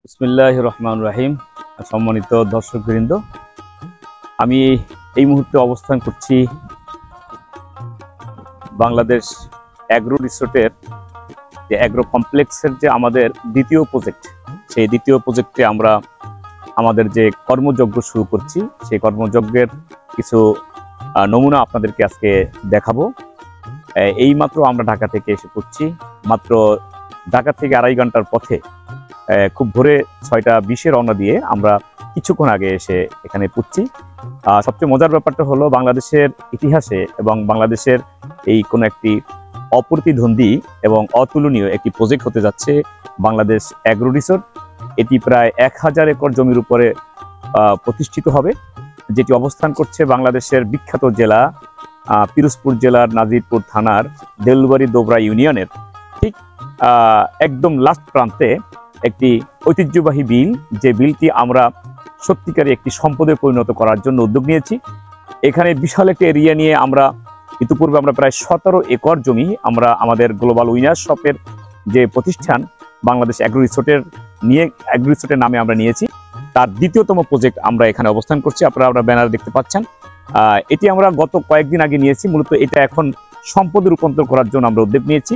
বিসমিল্লাহির রহমানির রহিম। সম্মানিত দর্শকবৃন্দ, আমি এই মুহূর্তে অবস্থান করছি বাংলাদেশ অ্যাগ্রো রিসোর্টের যে অ্যাগ্রো কমপ্লেক্সের যে আমাদের দ্বিতীয় প্রজেক্ট, সেই দ্বিতীয় প্রজেক্টে আমরা আমাদের যে কর্মযজ্ঞ শুরু করছি, সেই কর্মযজ্ঞের কিছু নমুনা আপনাদেরকে আজকে দেখাবো। এইমাত্র আমরা ঢাকা থেকে এসে পড়ছি। মাত্র ঢাকা থেকে 2.5 ঘন্টার পথে খুব ভোরে 6:20 রওনা দিয়ে আমরা কিছুক্ষণ আগে এসে এখানে পড়ছি। সবচেয়ে মজার ব্যাপারটা হলো বাংলাদেশের ইতিহাসে এবং বাংলাদেশের এই কোনো একটি অপ্রতিদ্বন্দ্বী এবং অতুলনীয় একটি প্রজেক্ট হতে যাচ্ছে বাংলাদেশ অ্যাগ্রো রিসোর্ট। এটি প্রায় 1000 একর জমির উপরে প্রতিষ্ঠিত হবে, যেটি অবস্থান করছে বাংলাদেশের বিখ্যাত জেলা পিরোজপুর জেলার নাজিরপুর থানার দেলবাড়ি দোবরা ইউনিয়নের ঠিক একদম লাস্ট প্রান্তে একটি ঐতিহ্যবাহী বিল, যে বিলটি আমরা সত্যিকারে একটি সম্পদে পরিণত করার জন্য উদ্যোগ নিয়েছি। এখানে বিশাল একটা এরিয়া নিয়ে আমরা ইতিপূর্বে প্রায় 17 একর জমি আমরা আমাদের গ্লোবাল উইনার শপের যে প্রতিষ্ঠান বাংলাদেশ অ্যাগ্রো রিসোর্টের নামে আমরা নিয়েছি। তার দ্বিতীয়তম প্রজেক্ট আমরা এখানে অবস্থান করছি। আপনারা ব্যানার দেখতে পাচ্ছেন। এটি আমরা গত কয়েকদিন আগে নিয়েছি। মূলত এটা এখন সম্পদে রূপান্তর করার জন্য আমরা উদ্যোগ নিয়েছি।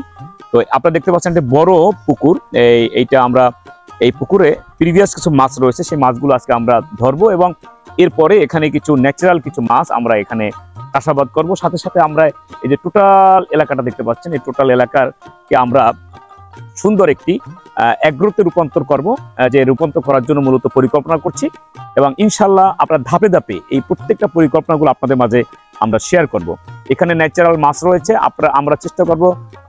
তো আপনারা দেখতে পাচ্ছেন যে বড় পুকুর, এইটা আমরা এই পুকুরে প্রিভিয়াস কিছু মাছ রয়েছে, সেই মাছগুলো আজকে আমরা ধরবো এবং এরপরে এখানে কিছু ন্যাচারাল কিছু মাছ আমরা এখানে চাষাবাদ করব। সাথে সাথে আমরা এই যে টোটাল এলাকাটা দেখতে পাচ্ছেন, এই টোটাল এলাকাকে আমরা সুন্দর একটি অ্যাগ্রোতে রূপান্তর করব, যে রূপান্তর করার জন্য মূলত পরিকল্পনা করছি এবং ইনশাল্লাহ আপনার ধাপে ধাপে এই প্রত্যেকটা পরিকল্পনাগুলো আপনাদের মাঝে আমরা শেয়ার করব। এখানে ন্যাচারাল মাছ রয়েছে। আমরা চেষ্টা করব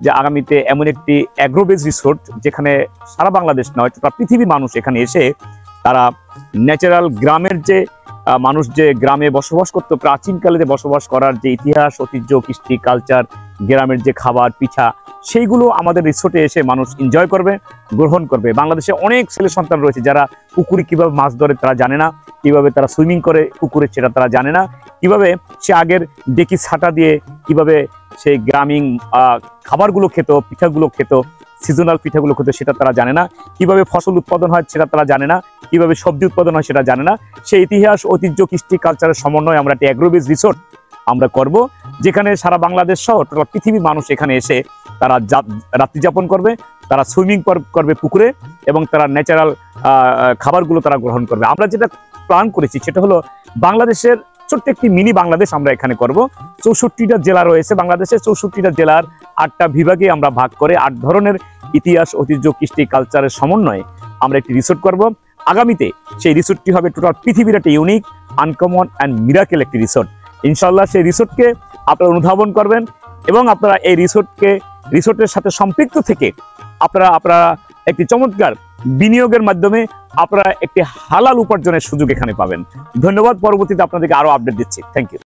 যে আগামীতে এমন একটি অ্যাগ্রো বেস রিসোর্ট, যেখানে সারা বাংলাদেশ নয় টোটা পৃথিবীর মানুষ এখানে এসে তারা ন্যাচারাল গ্রামের যে মানুষ যে গ্রামে বসবাস করতো, প্রাচীনকালে যে বসবাস করার যে ইতিহাস, ঐতিহ্য, কৃষ্টি, কালচার, গ্রামের যে খাবার, পিঠা, সেইগুলো আমাদের রিসোর্টে এসে মানুষ এনজয় করবে, গ্রহণ করবে। বাংলাদেশে অনেক ছেলে সন্তান রয়েছে যারা পুকুরে কিভাবে মাছ ধরে তারা জানে না, কিভাবে তারা সুইমিং করে পুকুরে সেটা তারা জানে না, কিভাবে সে আগের ডেকি ছাটা দিয়ে কিভাবে সেই গ্রামীণ খাবারগুলো খেত, পিঠাগুলো খেত, সিজনাল পিঠাগুলো খেত, সেটা তারা জানে না, কিভাবে ফসল উৎপাদন হয় সেটা তারা জানে না, কিভাবে সবজি উৎপাদন হয় সেটা জানে না। সেই ইতিহাস, ঐতিহ্য, কৃষ্টি, কালচারের সমন্বয়ে আমরা একটি অ্যাগ্রো বেস রিসোর্ট আমরা করব, যেখানে সারা বাংলাদেশ সহ টোটাল পৃথিবীর মানুষ এখানে এসে তারা রাত্রি যাপন করবে, তারা সুইমিং করবে পুকুরে এবং তারা ন্যাচারাল খাবারগুলো তারা গ্রহণ করবে। আমরা যেটা প্ল্যান করেছি সেটা হলো বাংলাদেশের ছোট্ট একটি মিনি বাংলাদেশ আমরা এখানে করব। 64টা জেলা রয়েছে বাংলাদেশে, 64টা জেলার 8টা বিভাগে আমরা ভাগ করে 8 ধরনের ইতিহাস, ঐতিহ্য, কৃষ্টি, কালচারের সমন্বয়ে আমরা একটি রিসোর্ট করব। আগামীতে সেই রিসোর্টটি হবে টোটাল পৃথিবীর একটা ইউনিক, আনকমন অ্যান্ড মিরাকেল একটি রিসোর্ট। ইনশাল্লাহ সেই রিসোর্টকে আপনারা অনুধাবন করবেন এবং আপনারা এই রিসোর্টের সাথে সম্পৃক্ত থেকে আপনারা একটি চমৎকার বিনিয়োগের মাধ্যমে আপনারা একটি হালাল উপার্জনের সুযোগ এখানে পাবেন। ধন্যবাদ। পরবর্তীতে আপনাদেরকে আরো আপডেট দিচ্ছি। Thank you.